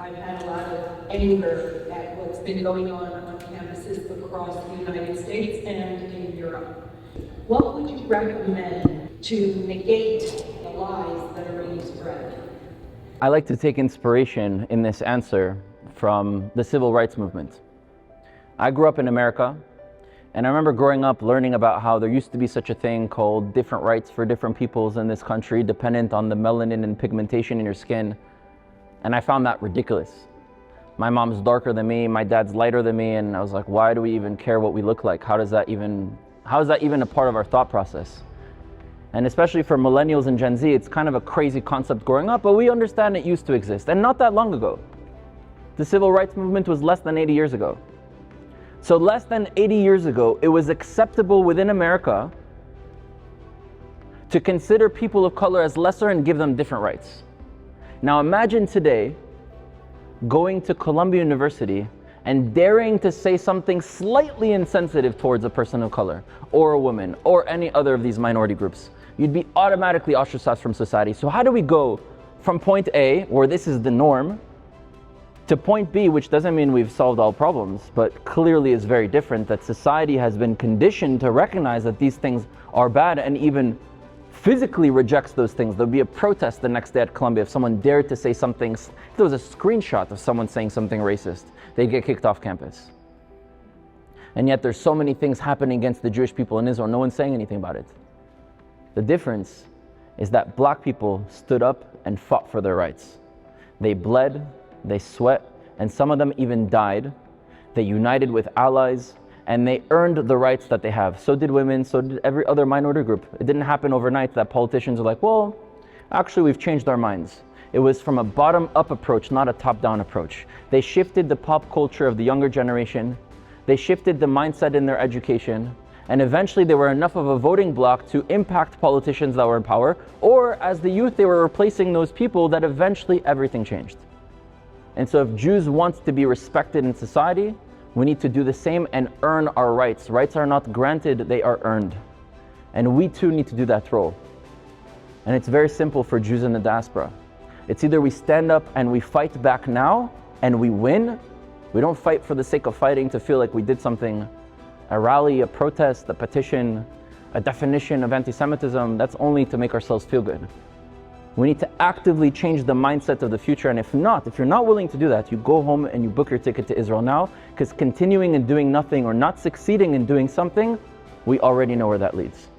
I've had a lot of anger at what's been going on campuses across the United States and in Europe. What would you recommend to negate the lies that are being spread? I like to take inspiration in this answer from the civil rights movement. I grew up in America, and I remember growing up learning about how there used to be such a thing called different rights for different peoples in this country, dependent on the melanin and pigmentation in your skin. And I found that ridiculous. My mom's darker than me, my dad's lighter than me, and I was like, why do we even care what we look like? How is that even a part of our thought process? And especially for millennials and Gen Z, it's kind of a crazy concept growing up, but we understand it used to exist, and not that long ago. The civil rights movement was less than 80 years ago. So less than 80 years ago, it was acceptable within America to consider people of color as lesser and give them different rights. Now imagine today going to Columbia University and daring to say something slightly insensitive towards a person of color, or a woman, or any other of these minority groups. You'd be automatically ostracized from society. So how do we go from point A, where this is the norm, to point B, which doesn't mean we've solved all problems, but clearly is very different, that society has been conditioned to recognize that these things are bad and even physically rejects those things. There'll be a protest the next day at Columbia if someone dared to say something, if there was a screenshot of someone saying something racist, they'd get kicked off campus. And yet there's so many things happening against the Jewish people in Israel, no one's saying anything about it. The difference is that black people stood up and fought for their rights. They bled, they sweat, and some of them even died. They united with allies, and they earned the rights that they have. So did women, so did every other minority group. It didn't happen overnight that politicians are like, well, actually we've changed our minds. It was from a bottom-up approach, not a top-down approach. They shifted the pop culture of the younger generation. They shifted the mindset in their education. And eventually they were enough of a voting bloc to impact politicians that were in power, or as the youth, they were replacing those people that eventually everything changed. And so if Jews want to be respected in society, we need to do the same and earn our rights. Rights are not granted, they are earned. And we too need to do that role. And it's very simple for Jews in the diaspora. It's either we stand up and we fight back now and we win. We don't fight for the sake of fighting to feel like we did something. A rally, a protest, a petition, a definition of anti-Semitism, that's only to make ourselves feel good. We need to actively change the mindset of the future, and if you're not willing to do that, you go home and you book your ticket to Israel now, because continuing and doing nothing or not succeeding in doing something, we already know where that leads.